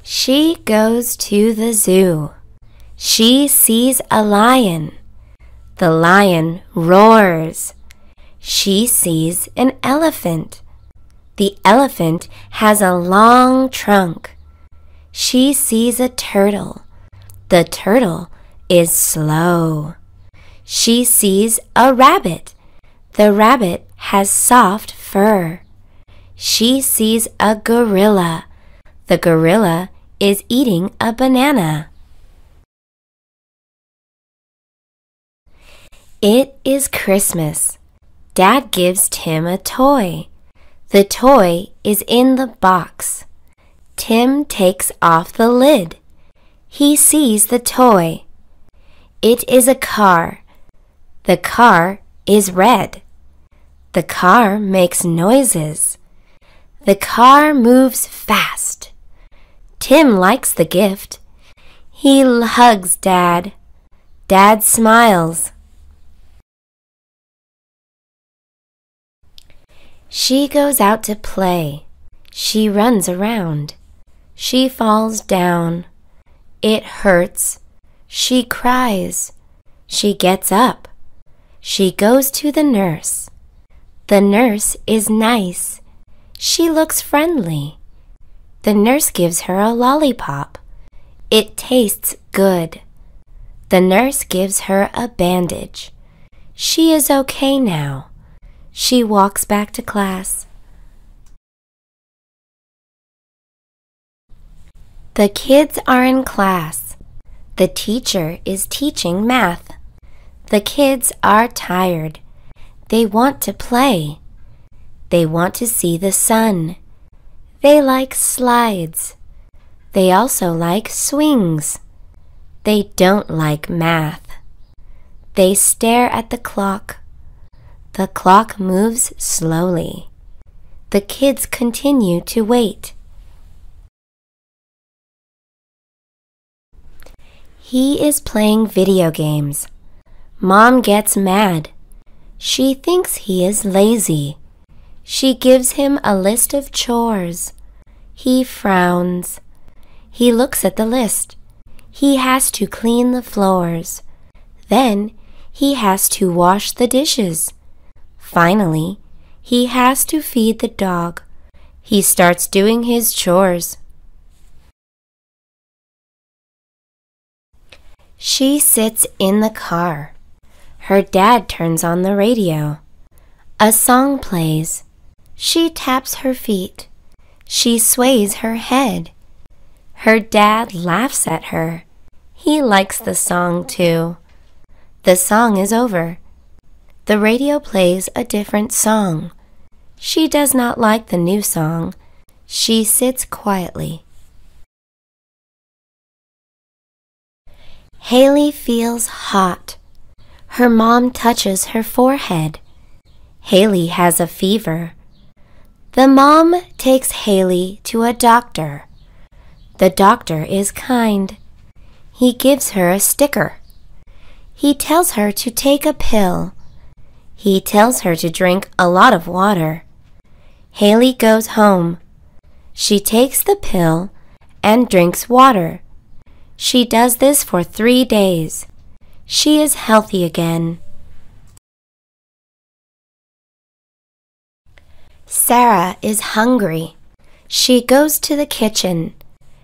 She goes to the zoo. She sees a lion. The lion roars. She sees an elephant. The elephant has a long trunk. She sees a turtle. The turtle is slow. She sees a rabbit. The rabbit has soft fur. She sees a gorilla. The gorilla is eating a banana. It is Christmas. Dad gives Tim a toy. The toy is in the box. Tim takes off the lid. He sees the toy. It is a car. The car is red. The car makes noises. The car moves fast. Tim likes the gift. He hugs Dad. Dad smiles. She goes out to play. She runs around. She falls down. It hurts. She cries. She gets up. She goes to the nurse. The nurse is nice. She looks friendly. The nurse gives her a lollipop. It tastes good. The nurse gives her a bandage. She is okay now. She walks back to class. The kids are in class. The teacher is teaching math. The kids are tired. They want to play. They want to see the sun. They like slides. They also like swings. They don't like math. They stare at the clock. The clock moves slowly. The kids continue to wait. He is playing video games. Mom gets mad. She thinks he is lazy. She gives him a list of chores. He frowns. He looks at the list. He has to clean the floors. Then he has to wash the dishes. Finally, he has to feed the dog. He starts doing his chores. She sits in the car. Her dad turns on the radio. A song plays. She taps her feet. She sways her head. Her dad laughs at her. He likes the song too. The song is over. The radio plays a different song. She does not like the new song. She sits quietly. Haley feels hot. Her mom touches her forehead. Haley has a fever. The mom takes Haley to a doctor. The doctor is kind. He gives her a sticker. He tells her to take a pill. He tells her to drink a lot of water. Haley goes home. She takes the pill and drinks water. She does this for 3 days. She is healthy again. Sarah is hungry. She goes to the kitchen.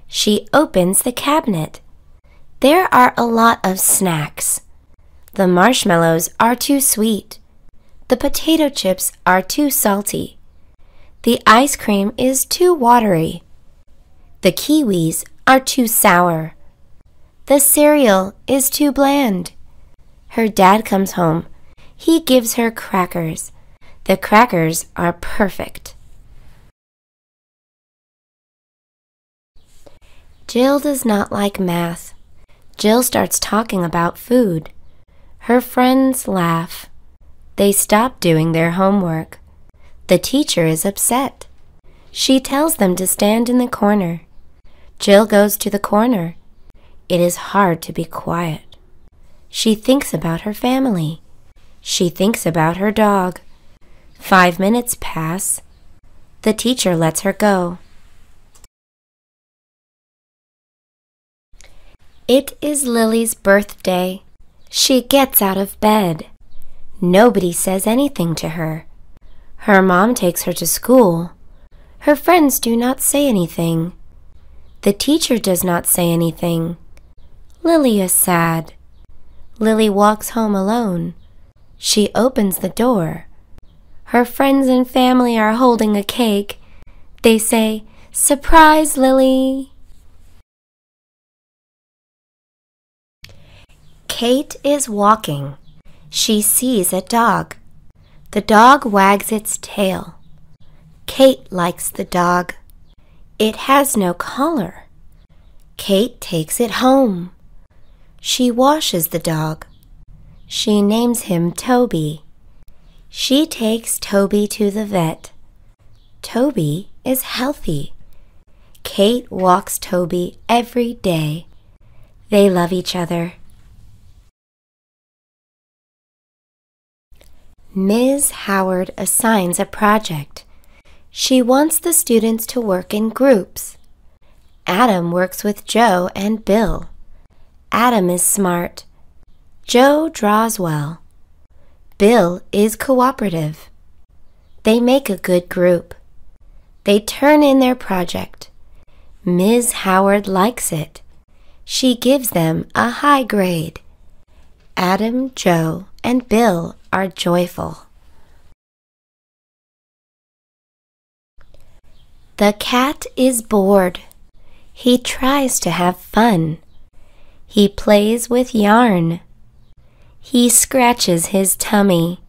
She opens the cabinet. There are a lot of snacks. The marshmallows are too sweet. The potato chips are too salty. The ice cream is too watery. The kiwis are too sour. The cereal is too bland. Her dad comes home. He gives her crackers. The crackers are perfect. Jill does not like math. Jill starts talking about food. Her friends laugh. They stop doing their homework. The teacher is upset. She tells them to stand in the corner. Jill goes to the corner. It is hard to be quiet. She thinks about her family. She thinks about her dog. 5 minutes pass. The teacher lets her go. It is Lily's birthday. She gets out of bed. Nobody says anything to her. Her mom takes her to school. Her friends do not say anything. The teacher does not say anything. Lily is sad. Lily walks home alone. She opens the door. Her friends and family are holding a cake. They say, "Surprise, Lily!" Kate is walking. She sees a dog. The dog wags its tail. Kate likes the dog. It has no collar. Kate takes it home. She washes the dog. She names him Toby. She takes Toby to the vet. Toby is healthy. Kate walks Toby every day. They love each other. Ms. Howard assigns a project. She wants the students to work in groups. Adam works with Joe and Bill. Adam is smart. Joe draws well. Bill is cooperative. They make a good group. They turn in their project. Ms. Howard likes it. She gives them a high grade. Adam, Joe, and Bill are joyful. The cat is bored. He tries to have fun. He plays with yarn. He scratches his tummy.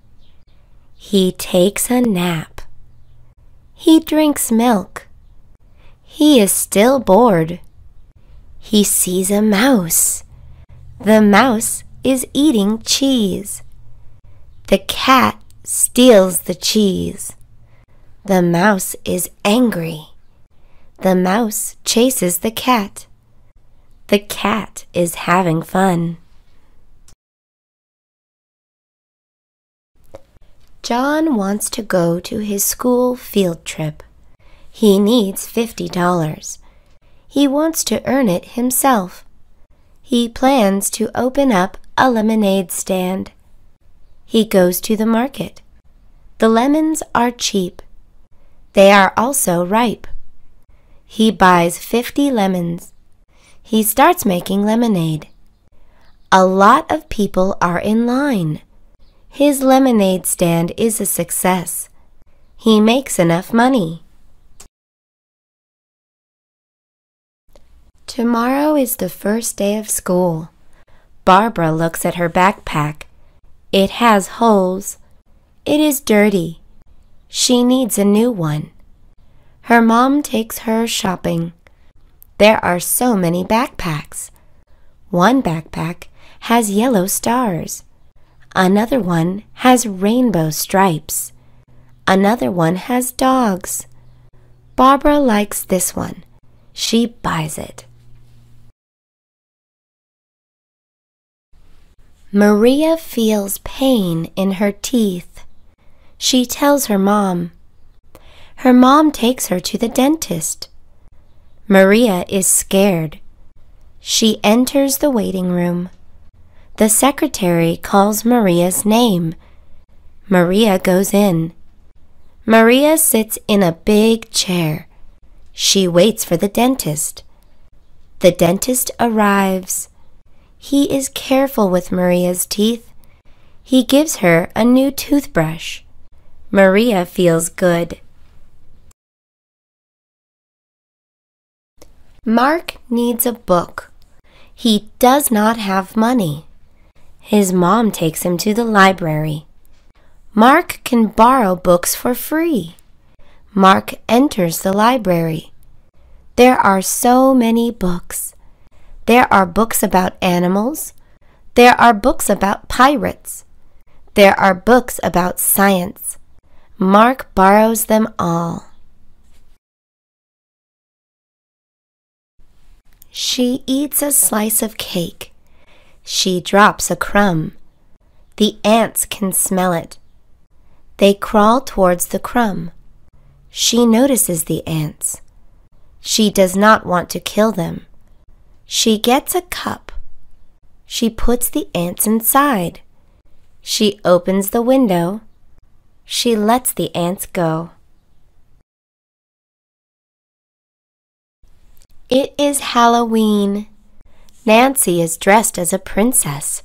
He takes a nap. He drinks milk. He is still bored. He sees a mouse. The mouse is eating cheese. The cat steals the cheese. The mouse is angry. The mouse chases the cat. The cat is having fun. John wants to go to his school field trip. He needs $50. He wants to earn it himself. He plans to open up a lemonade stand. He goes to the market. The lemons are cheap. They are also ripe. He buys 50 lemons. He starts making lemonade. A lot of people are in line. His lemonade stand is a success. He makes enough money. Tomorrow is the first day of school. Barbara looks at her backpack. It has holes. It is dirty. She needs a new one. Her mom takes her shopping. There are so many backpacks. One backpack has yellow stars. Another one has rainbow stripes. Another one has dogs. Barbara likes this one. She buys it. Maria feels pain in her teeth. She tells her mom. Her mom takes her to the dentist. Maria is scared. She enters the waiting room. The secretary calls Maria's name. Maria goes in. Maria sits in a big chair. She waits for the dentist. The dentist arrives. He is careful with Maria's teeth. He gives her a new toothbrush. Maria feels good. Mark needs a book. He does not have money. His mom takes him to the library. Mark can borrow books for free. Mark enters the library. There are so many books. There are books about animals. There are books about pirates. There are books about science. Mark borrows them all. She eats a slice of cake. She drops a crumb. The ants can smell it. They crawl towards the crumb. She notices the ants. She does not want to kill them. She gets a cup. She puts the ants inside. She opens the window. She lets the ants go. It is Halloween. Nancy is dressed as a princess.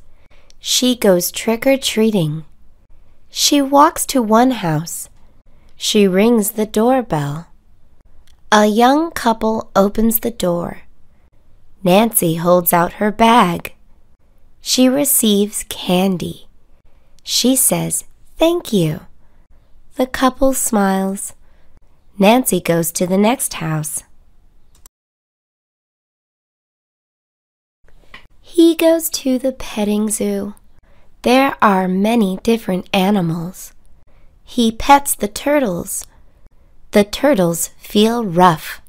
She goes trick-or-treating. She walks to one house. She rings the doorbell. A young couple opens the door. Nancy holds out her bag. She receives candy. She says, "Thank you." The couple smiles. Nancy goes to the next house. He goes to the petting zoo. There are many different animals. He pets the turtles. The turtles feel rough.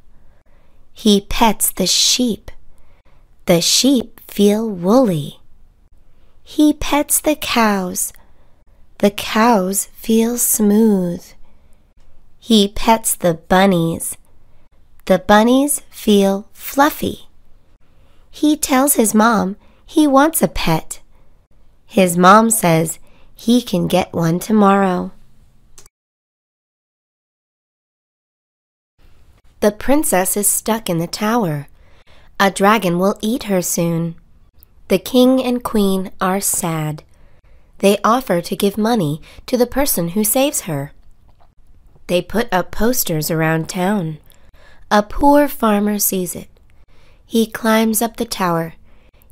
He pets the sheep. The sheep feel woolly. He pets the cows. The cows feel smooth. He pets the bunnies. The bunnies feel fluffy. He tells his mom he wants a pet. His mom says he can get one tomorrow. The princess is stuck in the tower. A dragon will eat her soon. The king and queen are sad. They offer to give money to the person who saves her. They put up posters around town. A poor farmer sees it. He climbs up the tower.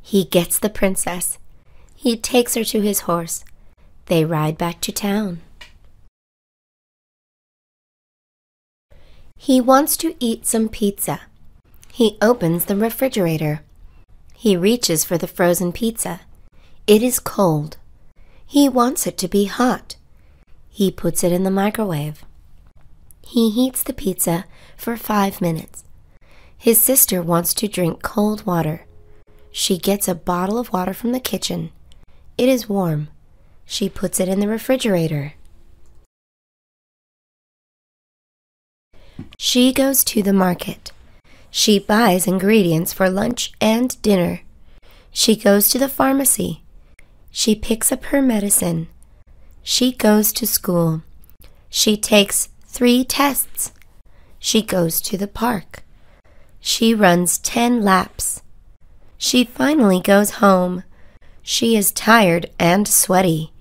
He gets the princess. He takes her to his horse. They ride back to town. He wants to eat some pizza. He opens the refrigerator. He reaches for the frozen pizza. It is cold. He wants it to be hot. He puts it in the microwave. He heats the pizza for 5 minutes. His sister wants to drink cold water. She gets a bottle of water from the kitchen. It is warm. She puts it in the refrigerator. She goes to the market. She buys ingredients for lunch and dinner. She goes to the pharmacy. She picks up her medicine. She goes to school. She takes 3 tests. She goes to the park. She runs 10 laps. She finally goes home. She is tired and sweaty.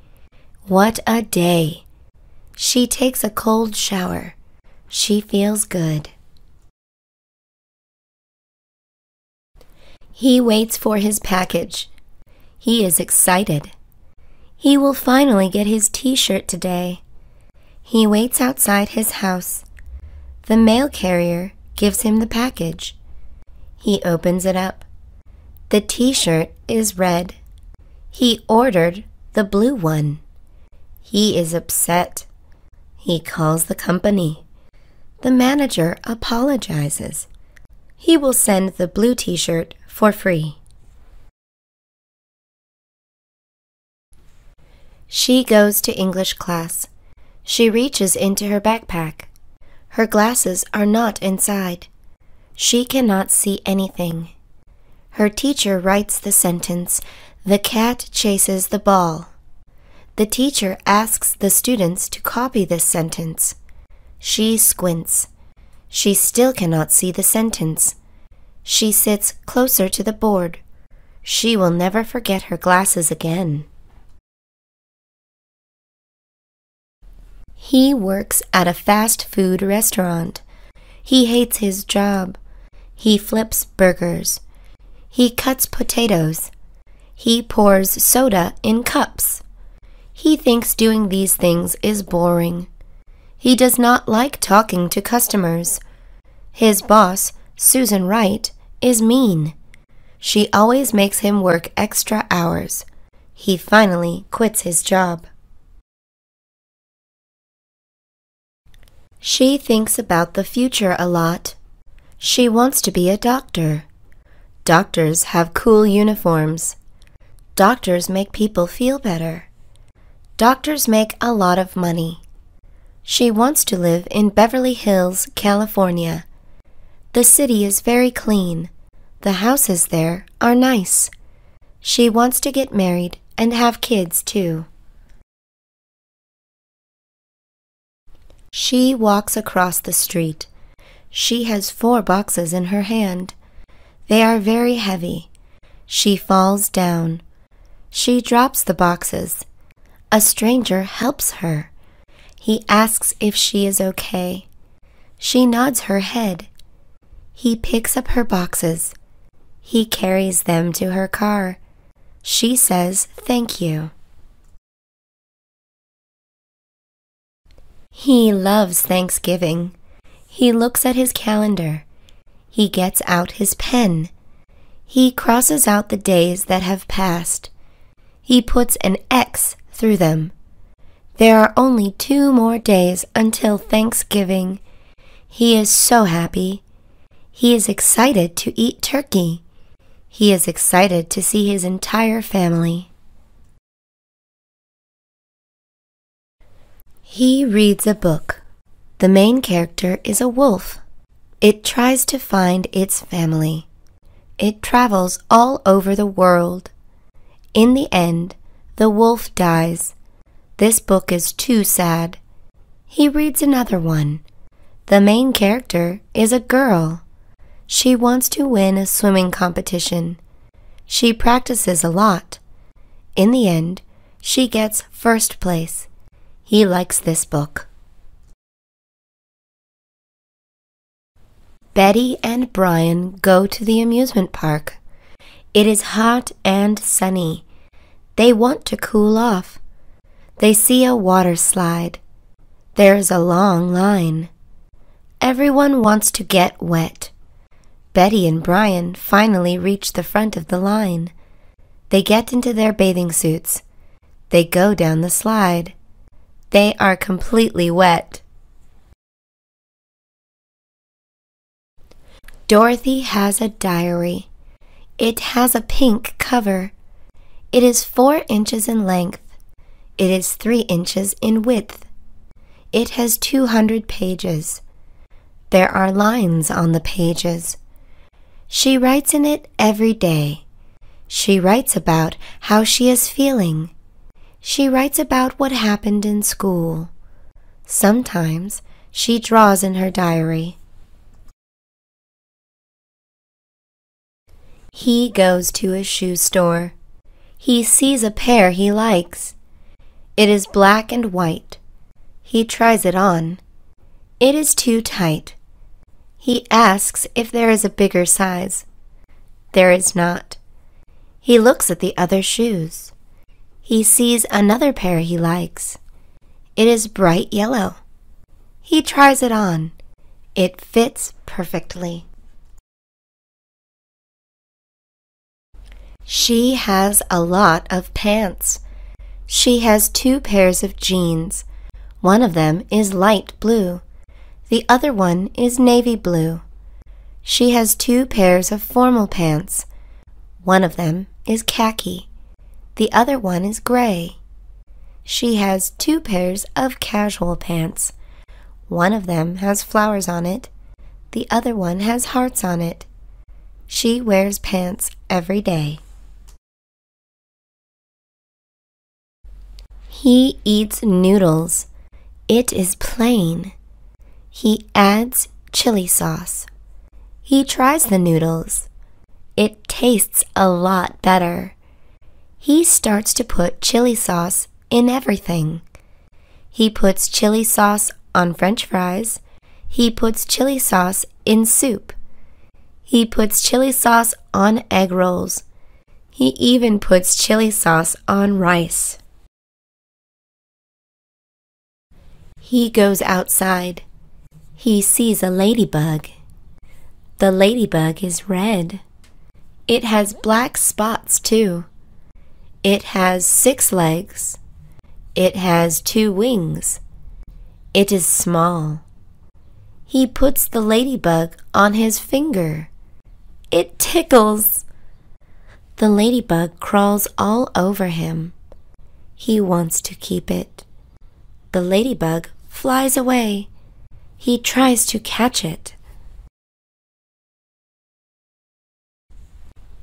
What a day! She takes a cold shower. She feels good. He waits for his package. He is excited. He will finally get his t-shirt today. He waits outside his house. The mail carrier gives him the package. He opens it up. The t-shirt is red. He ordered the blue one. He is upset. He calls the company. The manager apologizes. He will send the blue t-shirt for free. She goes to English class. She reaches into her backpack. Her glasses are not inside. She cannot see anything. Her teacher writes the sentence, "The cat chases the ball." The teacher asks the students to copy this sentence. She squints. She still cannot see the sentence. She sits closer to the board. She will never forget her glasses again. He works at a fast food restaurant. He hates his job. He flips burgers. He cuts potatoes. He pours soda in cups. He thinks doing these things is boring. He does not like talking to customers. His boss, Susan Wright, is mean. She always makes him work extra hours. He finally quits his job. She thinks about the future a lot. She wants to be a doctor. Doctors have cool uniforms. Doctors make people feel better. Doctors make a lot of money. She wants to live in Beverly Hills, California. The city is very clean. The houses there are nice. She wants to get married and have kids too. She walks across the street. She has 4 boxes in her hand. They are very heavy. She falls down. She drops the boxes. A stranger helps her. He asks if she is okay. She nods her head. He picks up her boxes. He carries them to her car. She says thank you. He loves Thanksgiving. He looks at his calendar. He gets out his pen. He crosses out the days that have passed. He puts an X through them. There are only 2 more days until Thanksgiving. He is so happy. He is excited to eat turkey. He is excited to see his entire family. He reads a book. The main character is a wolf. It tries to find its family. It travels all over the world. In the end, the wolf dies. This book is too sad. He reads another one. The main character is a girl. She wants to win a swimming competition. She practices a lot. In the end, she gets first place. He likes this book. Betty and Brian go to the amusement park. It is hot and sunny. They want to cool off. They see a water slide. There is a long line. Everyone wants to get wet. Betty and Brian finally reach the front of the line. They get into their bathing suits. They go down the slide. They are completely wet. Dorothy has a diary. It has a pink cover. It is 4 inches in length. It is 3 inches in width. It has 200 pages. There are lines on the pages. She writes in it every day. She writes about how she is feeling. She writes about what happened in school. Sometimes she draws in her diary. He goes to a shoe store. He sees a pair he likes. It is black and white. He tries it on. It is too tight. He asks if there is a bigger size. There is not. He looks at the other shoes. He sees another pair he likes. It is bright yellow. He tries it on. It fits perfectly. She has a lot of pants. She has 2 pairs of jeans. One of them is light blue. The other one is navy blue. She has 2 pairs of formal pants. One of them is khaki. The other one is gray. She has 2 pairs of casual pants. One of them has flowers on it. The other one has hearts on it. She wears pants every day. He eats noodles. It is plain. He adds chili sauce. He tries the noodles. It tastes a lot better. He starts to put chili sauce in everything. He puts chili sauce on French fries. He puts chili sauce in soup. He puts chili sauce on egg rolls. He even puts chili sauce on rice. He goes outside. He sees a ladybug. The ladybug is red. It has black spots too. It has 6 legs. It has 2 wings. It is small. He puts the ladybug on his finger. It tickles. The ladybug crawls all over him. He wants to keep it. The ladybug flies away. He tries to catch it.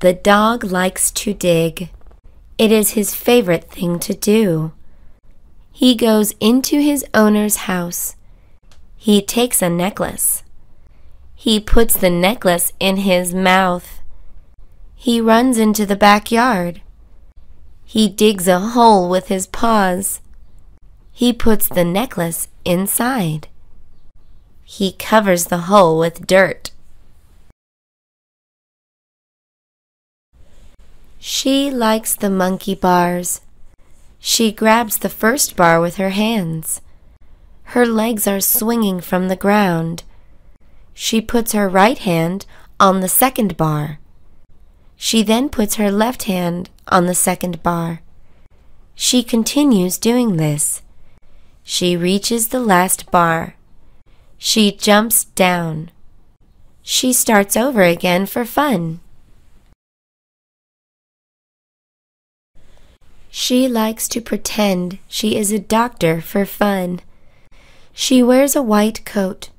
The dog likes to dig. It is his favorite thing to do. He goes into his owner's house. He takes a necklace. He puts the necklace in his mouth. He runs into the backyard. He digs a hole with his paws. He puts the necklace inside. He covers the hole with dirt. She likes the monkey bars. She grabs the first bar with her hands. Her legs are swinging from the ground. She puts her right hand on the second bar. She then puts her left hand on the second bar. She continues doing this. She reaches the last bar. She jumps down. She starts over again for fun. She likes to pretend she is a doctor for fun. She wears a white coat.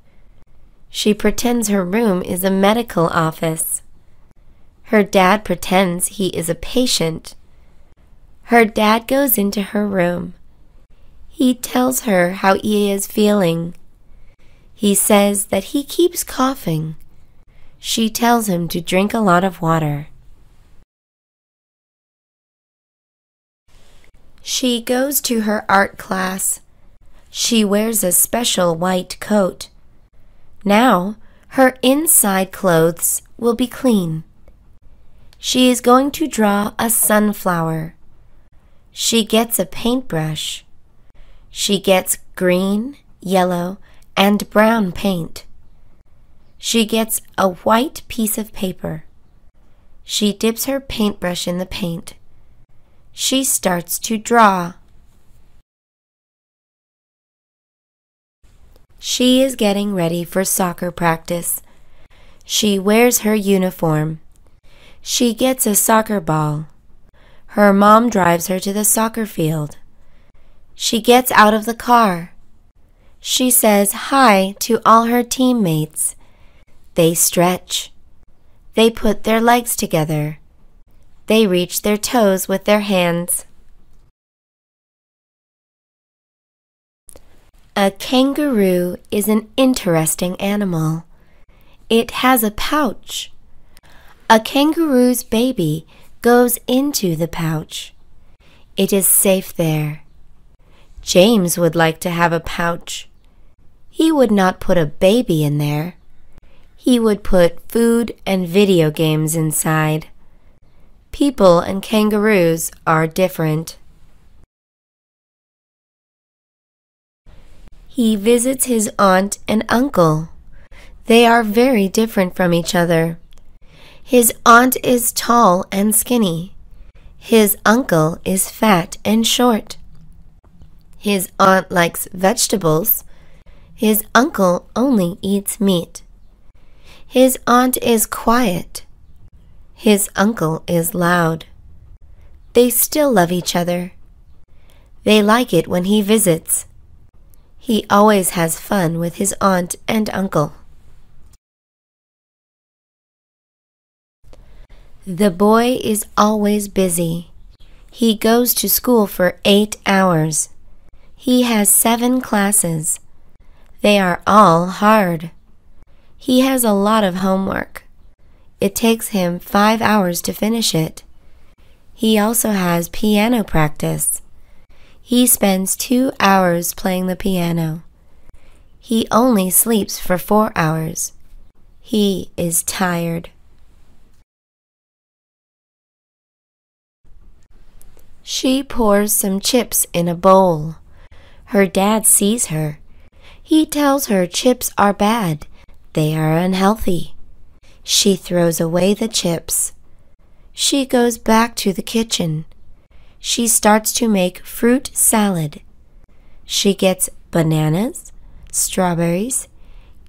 She pretends her room is a medical office. Her dad pretends he is a patient. Her dad goes into her room. He tells her how he is feeling. He says that he keeps coughing. She tells him to drink a lot of water. She goes to her art class. She wears a special white coat. Now, her inside clothes will be clean. She is going to draw a sunflower. She gets a paintbrush. She gets green, yellow, and brown paint. She gets a white piece of paper. She dips her paintbrush in the paint. She starts to draw. She is getting ready for soccer practice. She wears her uniform. She gets a soccer ball. Her mom drives her to the soccer field. She gets out of the car. She says hi to all her teammates. They stretch. They put their legs together. They reach their toes with their hands. A kangaroo is an interesting animal. It has a pouch. A kangaroo's baby goes into the pouch. It is safe there. James would like to have a pouch. He would not put a baby in there. He would put food and video games inside. People and kangaroos are different. He visits his aunt and uncle. They are very different from each other. His aunt is tall and skinny. His uncle is fat and short. His aunt likes vegetables. His uncle only eats meat. His aunt is quiet. His uncle is loud. They still love each other. They like it when he visits. He always has fun with his aunt and uncle. The boy is always busy. He goes to school for 8 hours. He has 7 classes. They are all hard. He has a lot of homework. It takes him 5 hours to finish it. He also has piano practice. He spends 2 hours playing the piano. He only sleeps for 4 hours. He is tired. She pours some chips in a bowl. Her dad sees her. He tells her chips are bad. They are unhealthy. She throws away the chips. She goes back to the kitchen. She starts to make fruit salad. She gets bananas, strawberries,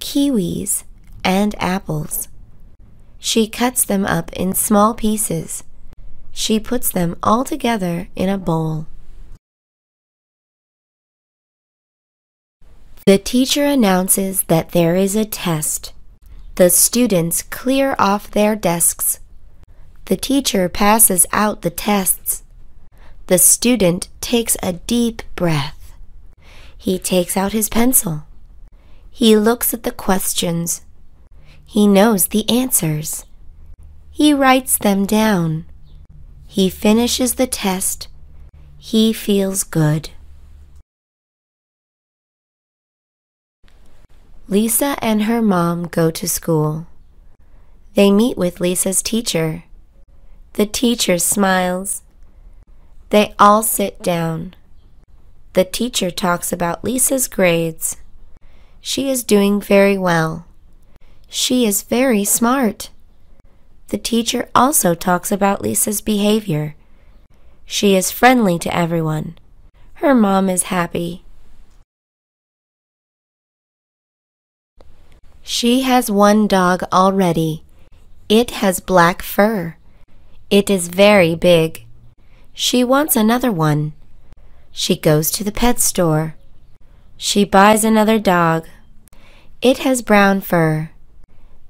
kiwis, and apples. She cuts them up in small pieces. She puts them all together in a bowl. The teacher announces that there is a test. The students clear off their desks. The teacher passes out the tests. The student takes a deep breath. He takes out his pencil. He looks at the questions. He knows the answers. He writes them down. He finishes the test. He feels good. Lisa and her mom go to school. They meet with Lisa's teacher. The teacher smiles. They all sit down. The teacher talks about Lisa's grades. She is doing very well. She is very smart. The teacher also talks about Lisa's behavior. She is friendly to everyone. Her mom is happy. She has one dog already. It has black fur. It is very big. She wants another one. She goes to the pet store. She buys another dog. It has brown fur.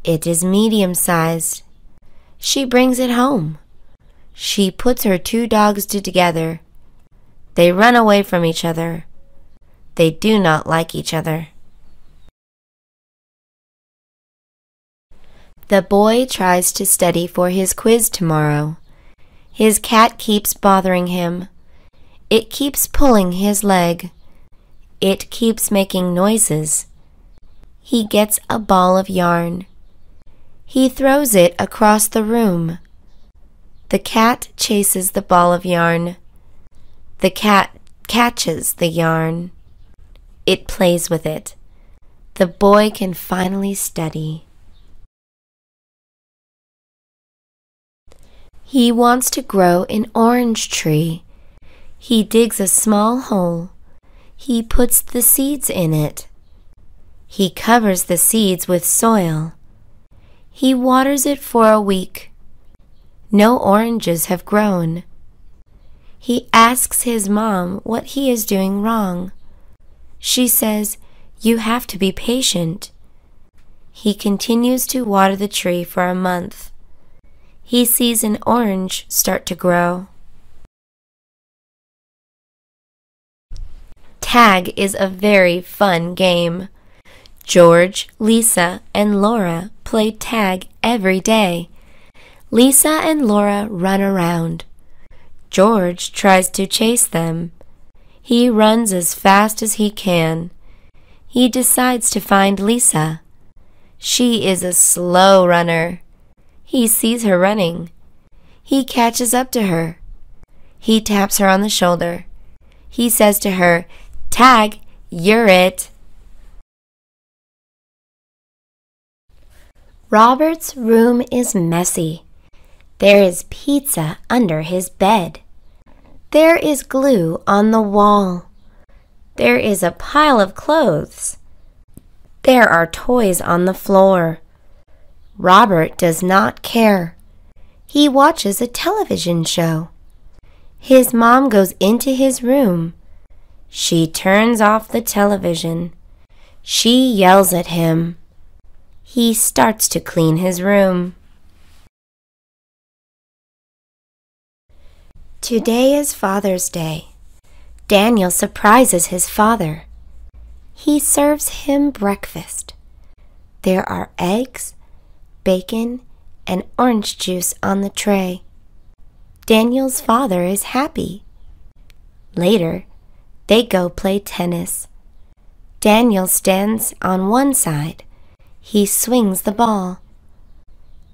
It is medium-sized. She brings it home. She puts her two dogs together. They run away from each other. They do not like each other. The boy tries to study for his quiz tomorrow. His cat keeps bothering him. It keeps pulling his leg. It keeps making noises. He gets a ball of yarn. He throws it across the room. The cat chases the ball of yarn. The cat catches the yarn. It plays with it. The boy can finally study. He wants to grow an orange tree. He digs a small hole. He puts the seeds in it. He covers the seeds with soil. He waters it for a week. No oranges have grown. He asks his mom what he is doing wrong. She says, "You have to be patient." He continues to water the tree for a month. He sees an orange start to grow. Tag is a very fun game. George, Lisa, and Laura play tag every day. Lisa and Laura run around. George tries to chase them. He runs as fast as he can. He decides to find Lisa. She is a slow runner. He sees her running. He catches up to her. He taps her on the shoulder. He says to her, "Tag, you're it." Robert's room is messy. There is pizza under his bed. There is glue on the wall. There is a pile of clothes. There are toys on the floor. Robert does not care. He watches a television show. His mom goes into his room. She turns off the television. She yells at him. He starts to clean his room. Today is Father's Day. Daniel surprises his father. He serves him breakfast. There are eggs, bacon, and orange juice on the tray. Daniel's father is happy. Later, they go play tennis. Daniel stands on one side. He swings the ball.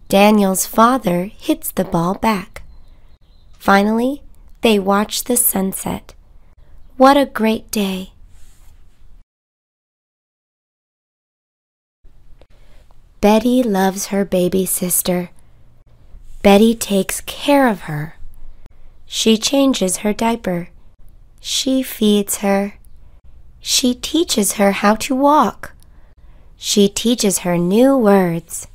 Daniel's father hits the ball back. Finally, they watch the sunset. What a great day! Betty loves her baby sister. Betty takes care of her. She changes her diaper. She feeds her. She teaches her how to walk. She teaches her new words.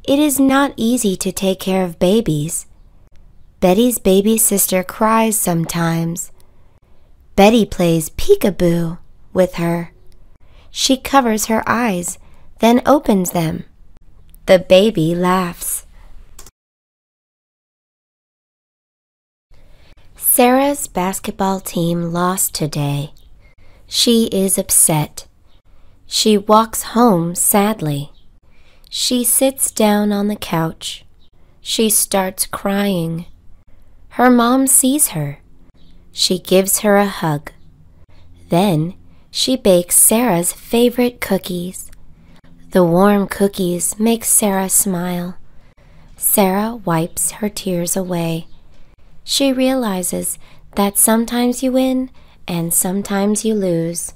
It is not easy to take care of babies. Betty's baby sister cries sometimes. Betty plays peekaboo with her. She covers her eyes, then opens them. The baby laughs. Sarah's basketball team lost today. She is upset. She walks home sadly. She sits down on the couch. She starts crying. Her mom sees her. She gives her a hug. Then she bakes Sarah's favorite cookies. The warm cookies make Sarah smile. Sarah wipes her tears away. She realizes that sometimes you win and sometimes you lose.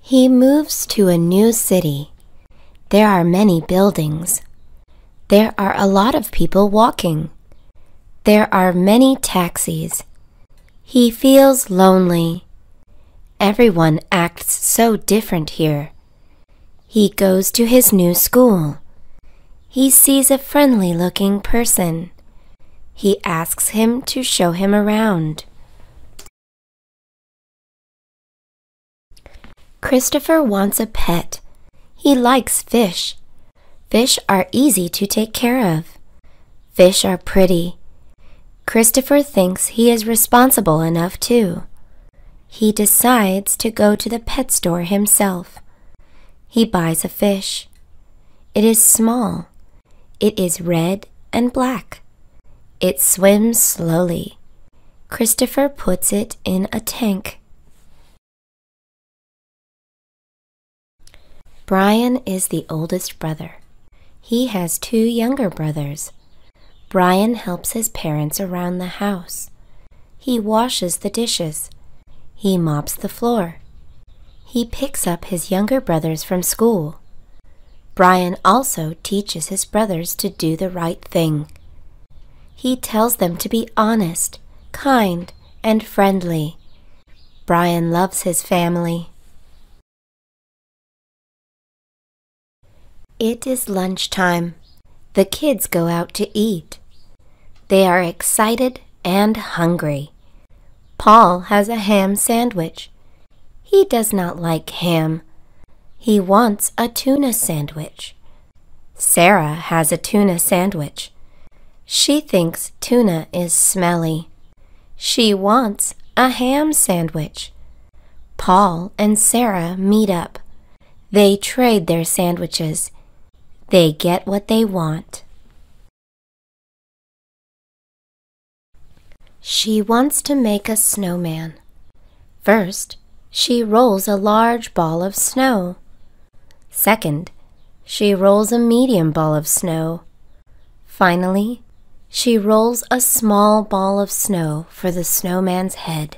He moves to a new city. There are many buildings. There are a lot of people walking. There are many taxis. He feels lonely. Everyone acts so different here. He goes to his new school. He sees a friendly-looking person. He asks him to show him around. Christopher wants a pet. He likes fish. Fish are easy to take care of. Fish are pretty. Christopher thinks he is responsible enough too. He decides to go to the pet store himself. He buys a fish. It is small. It is red and black. It swims slowly. Christopher puts it in a tank. Brian is the oldest brother. He has 2 younger brothers. Brian helps his parents around the house. He washes the dishes. He mops the floor. He picks up his younger brothers from school. Brian also teaches his brothers to do the right thing. He tells them to be honest, kind, and friendly. Brian loves his family. It is lunchtime. The kids go out to eat. They are excited and hungry. Paul has a ham sandwich. He does not like ham. He wants a tuna sandwich. Sarah has a tuna sandwich. She thinks tuna is smelly. She wants a ham sandwich. Paul and Sarah meet up. They trade their sandwiches. They get what they want. She wants to make a snowman. First, she rolls a large ball of snow. Second, she rolls a medium ball of snow. Finally, she rolls a small ball of snow for the snowman's head.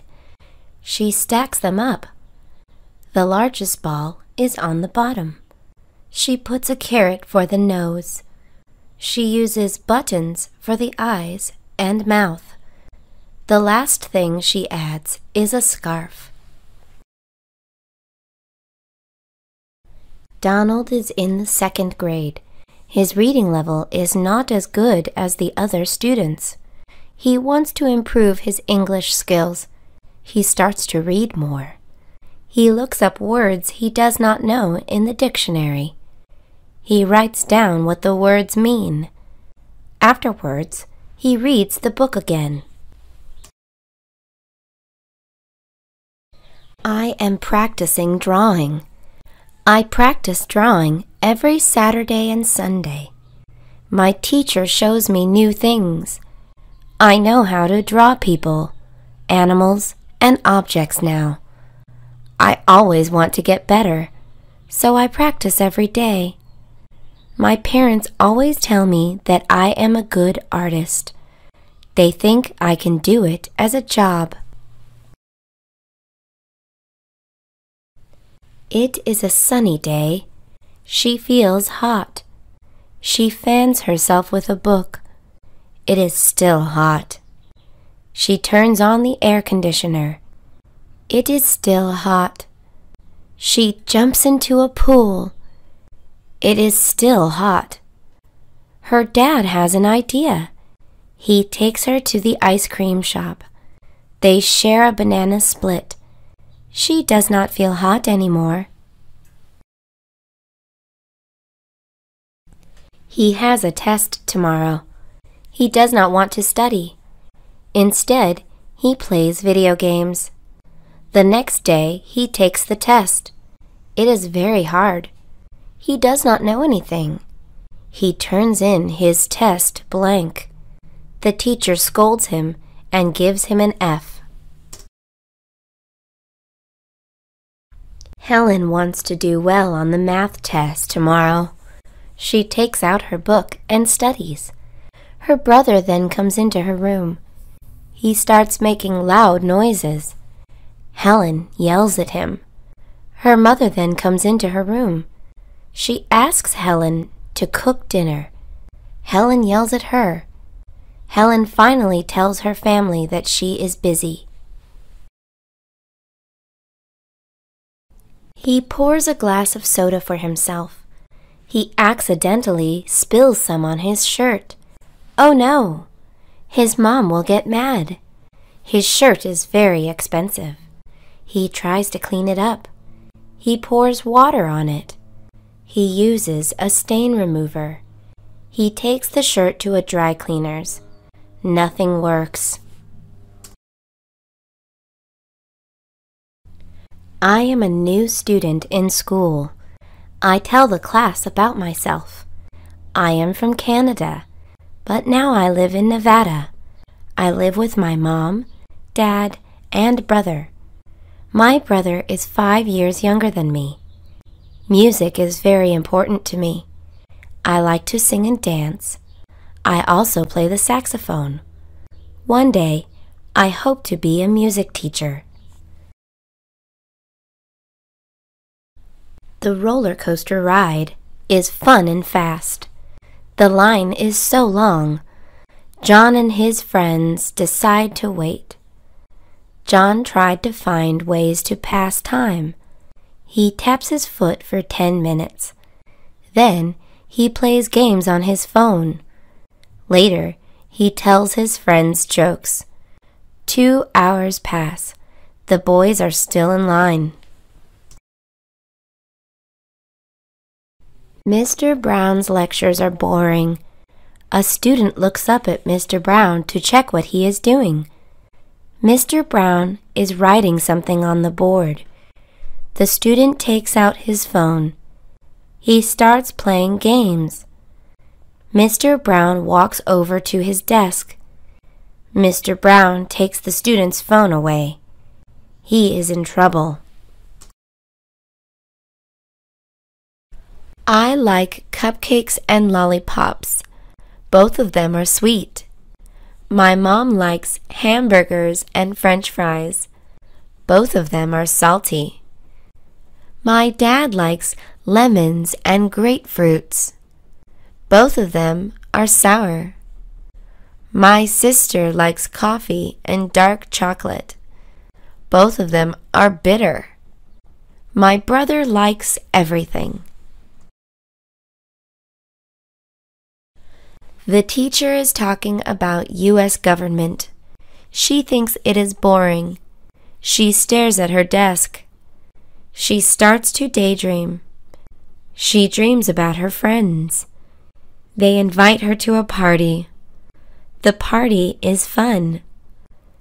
She stacks them up. The largest ball is on the bottom. She puts a carrot for the nose. She uses buttons for the eyes and mouth. The last thing she adds is a scarf. Donald is in the 2nd grade. His reading level is not as good as the other students. He wants to improve his English skills. He starts to read more. He looks up words he does not know in the dictionary. He writes down what the words mean. Afterwards, he reads the book again. I am practicing drawing. I practice drawing every Saturday and Sunday. My teacher shows me new things. I know how to draw people, animals, and objects now. I always want to get better, so I practice every day. My parents always tell me that I am a good artist. They think I can do it as a job. It is a sunny day. She feels hot. She fans herself with a book. It is still hot. She turns on the air conditioner. It is still hot. She jumps into a pool. It is still hot. Her dad has an idea. He takes her to the ice cream shop. They share a banana split. She does not feel hot anymore. He has a test tomorrow. He does not want to study. Instead, he plays video games. The next day, he takes the test. It is very hard. He does not know anything. He turns in his test blank. The teacher scolds him and gives him an F. Helen wants to do well on the math test tomorrow. She takes out her book and studies. Her brother then comes into her room. He starts making loud noises. Helen yells at him. Her mother then comes into her room. She asks Helen to cook dinner. Helen yells at her. Helen finally tells her family that she is busy. He pours a glass of soda for himself. He accidentally spills some on his shirt. Oh no! His mom will get mad. His shirt is very expensive. He tries to clean it up. He pours water on it. He uses a stain remover. He takes the shirt to a dry cleaner's. Nothing works. I am a new student in school. I tell the class about myself. I am from Canada, but now I live in Nevada. I live with my mom, dad, and brother. My brother is 5 years younger than me. Music is very important to me. I like to sing and dance. I also play the saxophone. One day, I hope to be a music teacher. The roller coaster ride is fun and fast. The line is so long. John and his friends decide to wait. John tried to find ways to pass time. He taps his foot for 10 minutes. Then he plays games on his phone. Later, he tells his friends jokes. 2 hours pass. The boys are still in line. Mr. Brown's lectures are boring. A student looks up at Mr. Brown to check what he is doing. Mr. Brown is writing something on the board. The student takes out his phone. He starts playing games. Mr. Brown walks over to his desk. Mr. Brown takes the student's phone away. He is in trouble. I like cupcakes and lollipops. Both of them are sweet. My mom likes hamburgers and French fries. Both of them are salty. My dad likes lemons and grapefruits. Both of them are sour. My sister likes coffee and dark chocolate. Both of them are bitter. My brother likes everything. The teacher is talking about U.S. government. She thinks it is boring. She stares at her desk. She starts to daydream. She dreams about her friends. They invite her to a party. The party is fun.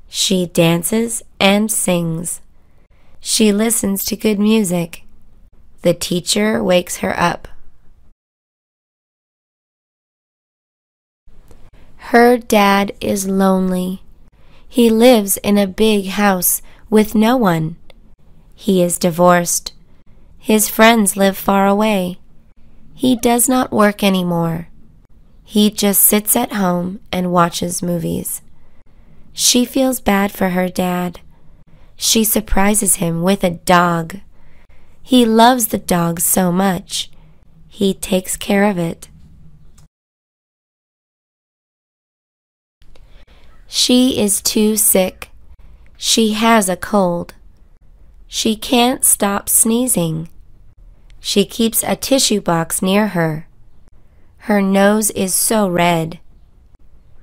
She dances and sings. She listens to good music. The teacher wakes her up. Her dad is lonely. He lives in a big house with no one. He is divorced. His friends live far away. He does not work anymore. He just sits at home and watches movies. She feels bad for her dad. She surprises him with a dog. He loves the dog so much. He takes care of it. She is too sick. She has a cold. She can't stop sneezing. She keeps a tissue box near her. Her nose is so red.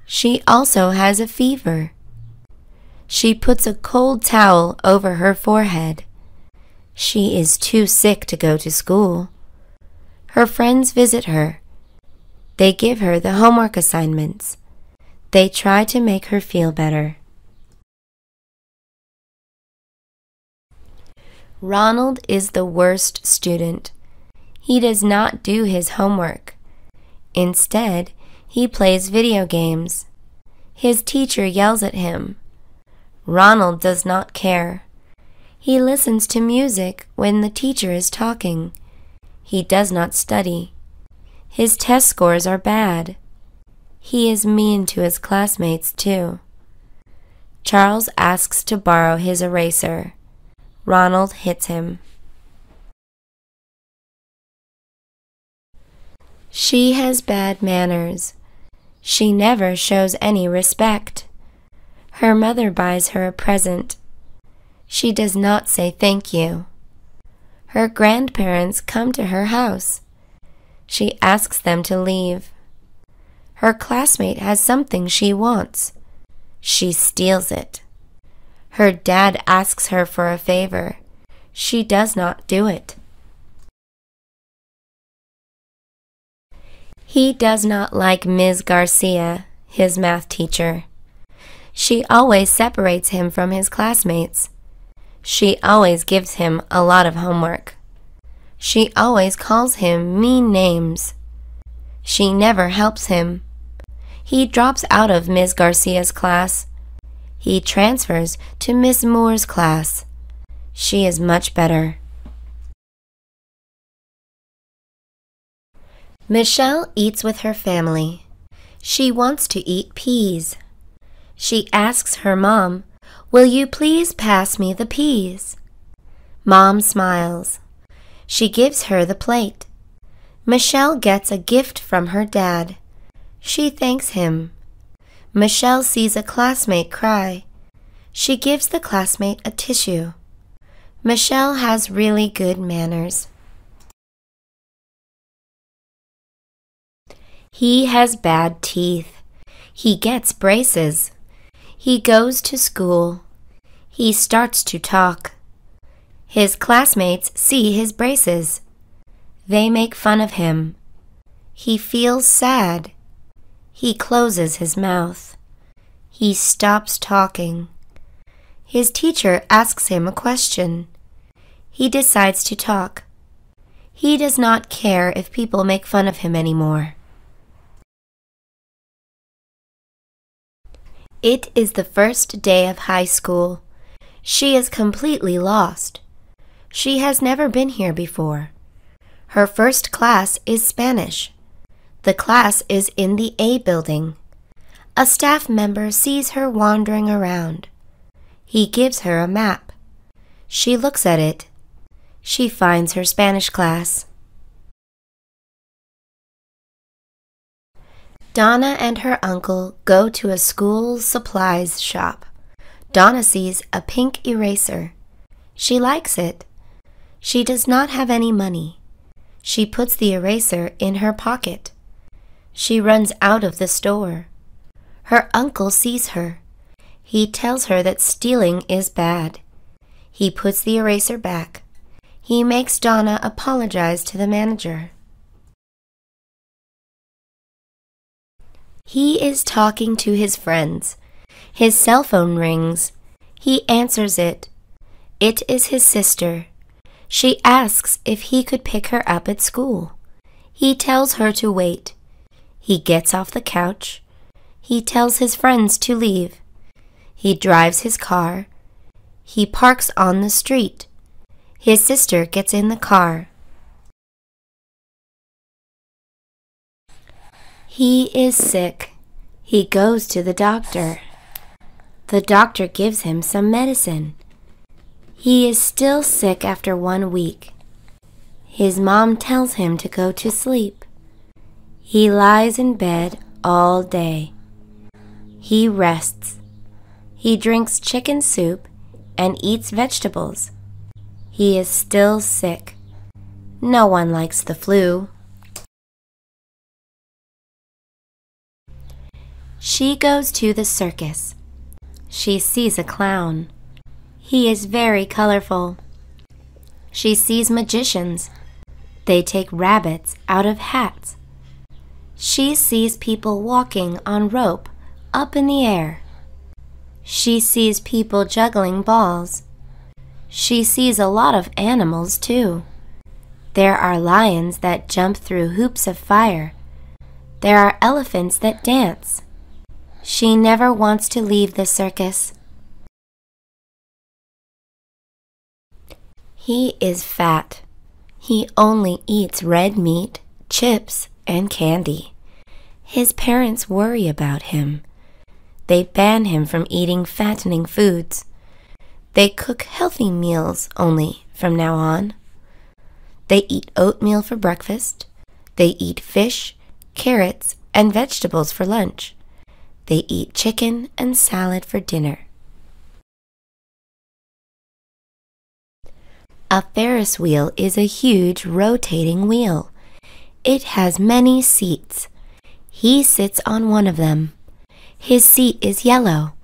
She also has a fever. She puts a cold towel over her forehead. She is too sick to go to school. Her friends visit her. They give her the homework assignments. They try to make her feel better. Ronald is the worst student. He does not do his homework. Instead, he plays video games. His teacher yells at him. Ronald does not care. He listens to music when the teacher is talking. He does not study. His test scores are bad. He is mean to his classmates, too. Charles asks to borrow his eraser. Ronald hits him. She has bad manners. She never shows any respect. Her mother buys her a present. She does not say thank you. Her grandparents come to her house. She asks them to leave. Her classmate has something she wants. She steals it. Her dad asks her for a favor. She does not do it. He does not like Ms. Garcia, his math teacher. She always separates him from his classmates. She always gives him a lot of homework. She always calls him mean names. She never helps him. He drops out of Ms. Garcia's class. He transfers to Miss Moore's class. She is much better. Michelle eats with her family. She wants to eat peas. She asks her mom, "Will you please pass me the peas?" Mom smiles. She gives her the plate. Michelle gets a gift from her dad. She thanks him. Michelle sees a classmate cry. She gives the classmate a tissue. Michelle has really good manners. He has bad teeth. He gets braces. He goes to school. He starts to talk. His classmates see his braces. They make fun of him. He feels sad. He closes his mouth. He stops talking. His teacher asks him a question. He decides to talk. He does not care if people make fun of him anymore. It is the first day of high school. She is completely lost. She has never been here before. Her first class is Spanish. The class is in the A building. A staff member sees her wandering around. He gives her a map. She looks at it. She finds her Spanish class. Donna and her uncle go to a school supplies shop. Donna sees a pink eraser. She likes it. She does not have any money. She puts the eraser in her pocket. She runs out of the store. Her uncle sees her. He tells her that stealing is bad. He puts the eraser back. He makes Donna apologize to the manager. He is talking to his friends. His cell phone rings. He answers it. It is his sister. She asks if he could pick her up at school. He tells her to wait. He gets off the couch. He tells his friends to leave. He drives his car. He parks on the street. His sister gets in the car. He is sick. He goes to the doctor. The doctor gives him some medicine. He is still sick after 1 week. His mom tells him to go to sleep. He lies in bed all day. He rests. He drinks chicken soup and eats vegetables. He is still sick. No one likes the flu. She goes to the circus. She sees a clown. He is very colorful. She sees magicians. They take rabbits out of hats. She sees people walking on rope up in the air. She sees people juggling balls. She sees a lot of animals, too. There are lions that jump through hoops of fire. There are elephants that dance. She never wants to leave the circus. He is fat. He only eats red meat, chips, and candy. His parents worry about him. They ban him from eating fattening foods. They cook healthy meals only from now on. They eat oatmeal for breakfast. They eat fish, carrots, and vegetables for lunch. They eat chicken and salad for dinner. A Ferris wheel is a huge rotating wheel. It has many seats. He sits on one of them. His seat is yellow.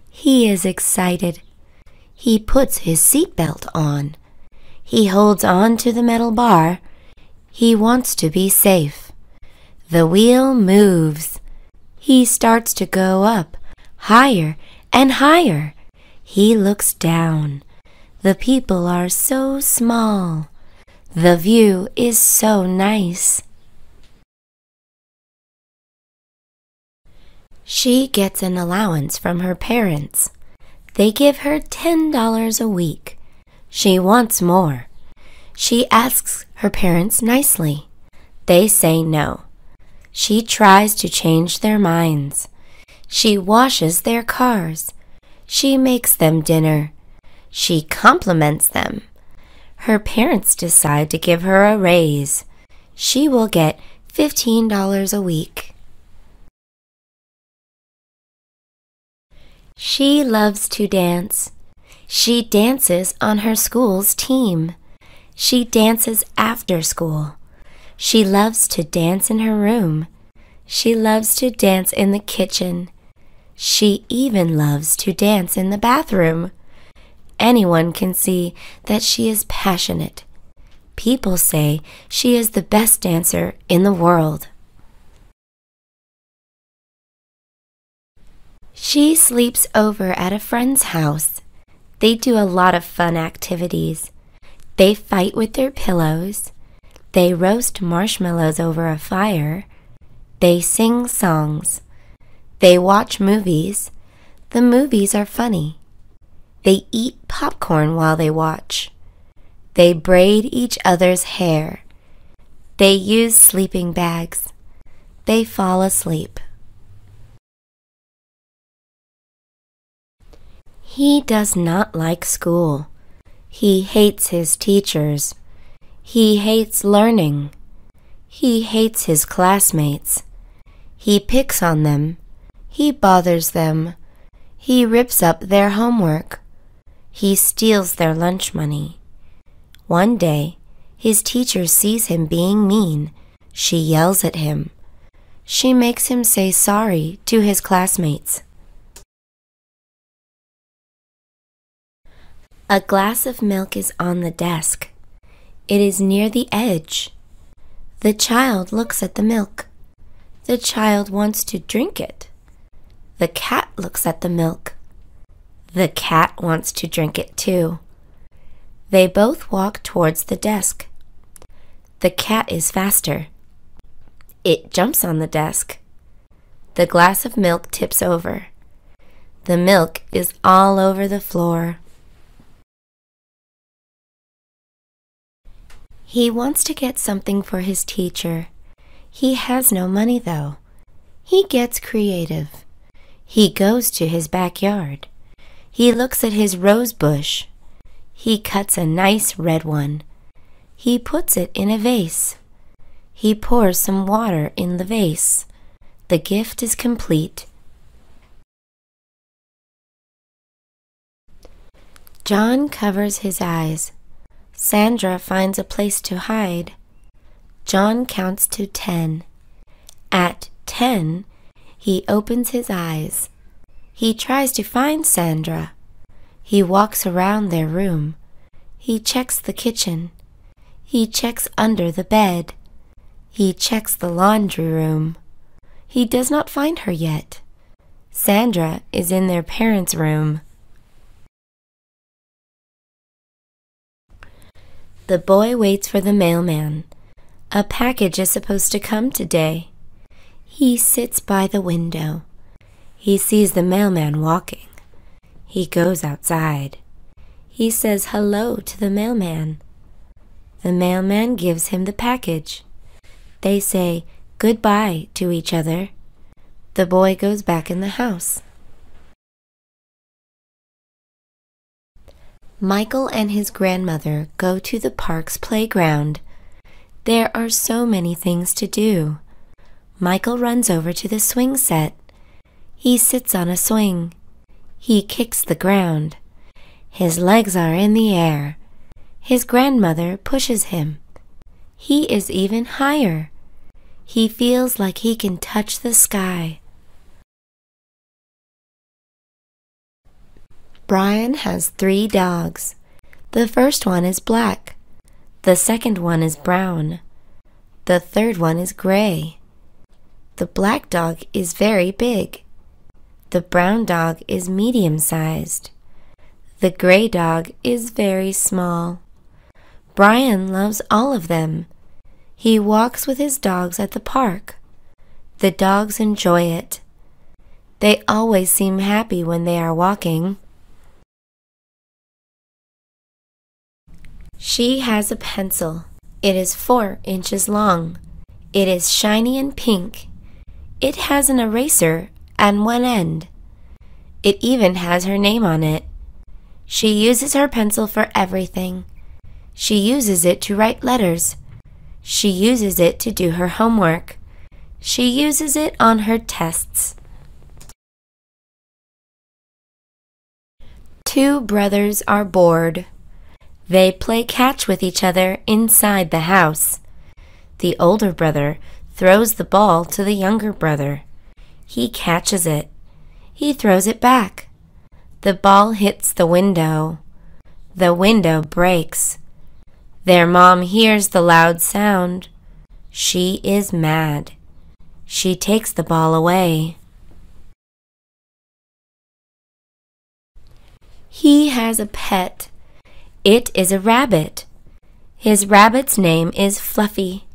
He is excited. He puts his seatbelt on. He holds on to the metal bar. He wants to be safe. The wheel moves. He starts to go up, higher and higher. He looks down. The people are so small. The view is so nice. She gets an allowance from her parents. They give her $10 a week. She wants more. She asks her parents nicely. They say no. She tries to change their minds. She washes their cars. She makes them dinner. She compliments them. Her parents decide to give her a raise. She will get $15 a week. She loves to dance. She dances on her school's team. She dances after school. She loves to dance in her room. She loves to dance in the kitchen. She even loves to dance in the bathroom. Anyone can see that she is passionate. People say she is the best dancer in the world. She sleeps over at a friend's house. They do a lot of fun activities. They fight with their pillows. They roast marshmallows over a fire. They sing songs. They watch movies. The movies are funny. They eat popcorn while they watch. They braid each other's hair. They use sleeping bags. They fall asleep. He does not like school. He hates his teachers. He hates learning. He hates his classmates. He picks on them. He bothers them. He rips up their homework. He steals their lunch money. One day, his teacher sees him being mean. She yells at him. She makes him say sorry to his classmates. A glass of milk is on the desk. It is near the edge. The child looks at the milk. The child wants to drink it. The cat looks at the milk. The cat wants to drink it too. They both walk towards the desk. The cat is faster. It jumps on the desk. The glass of milk tips over. The milk is all over the floor. He wants to get something for his teacher. He has no money, though. He gets creative. He goes to his backyard. He looks at his rose bush. He cuts a nice red one. He puts it in a vase. He pours some water in the vase. The gift is complete. John covers his eyes. Sandra finds a place to hide. John counts to 10. At 10, he opens his eyes. He tries to find Sandra. He walks around their room. He checks the kitchen. He checks under the bed. He checks the laundry room. He does not find her yet. Sandra is in their parents' room. The boy waits for the mailman. A package is supposed to come today. He sits by the window. He sees the mailman walking. He goes outside. He says hello to the mailman. The mailman gives him the package. They say goodbye to each other. The boy goes back in the house. Michael and his grandmother go to the park's playground. There are so many things to do. Michael runs over to the swing set. He sits on a swing. He kicks the ground. His legs are in the air. His grandmother pushes him. He is even higher. He feels like he can touch the sky. Brian has 3 dogs. The first one is black. The second one is brown. The third one is gray. The black dog is very big. The brown dog is medium-sized. The gray dog is very small. Brian loves all of them. He walks with his dogs at the park. The dogs enjoy it. They always seem happy when they are walking. She has a pencil. It is 4 inches long. It is shiny and pink. It has an eraser at one end. It even has her name on it. She uses her pencil for everything. She uses it to write letters. She uses it to do her homework. She uses it on her tests. 2 brothers are bored. They play catch with each other inside the house. The older brother throws the ball to the younger brother. He catches it. He throws it back. The ball hits the window. The window breaks. Their mom hears the loud sound. She is mad. She takes the ball away. He has a pet. It is a rabbit. His rabbit's name is Fluffy.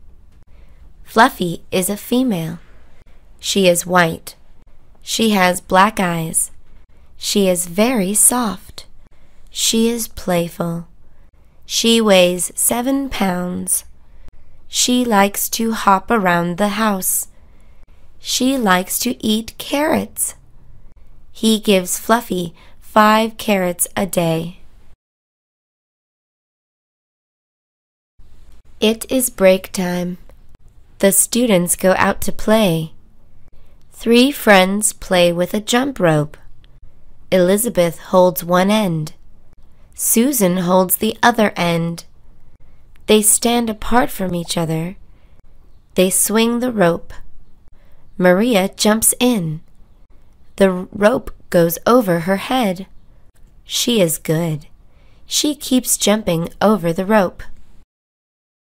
Fluffy is a female. She is white. She has black eyes. She is very soft. She is playful. She weighs 7 pounds. She likes to hop around the house. She likes to eat carrots. He gives Fluffy 5 carrots a day. It is break time. The students go out to play. 3 friends play with a jump rope. Elizabeth holds one end. Susan holds the other end. They stand apart from each other. They swing the rope. Maria jumps in. The rope goes over her head. She is good. She keeps jumping over the rope.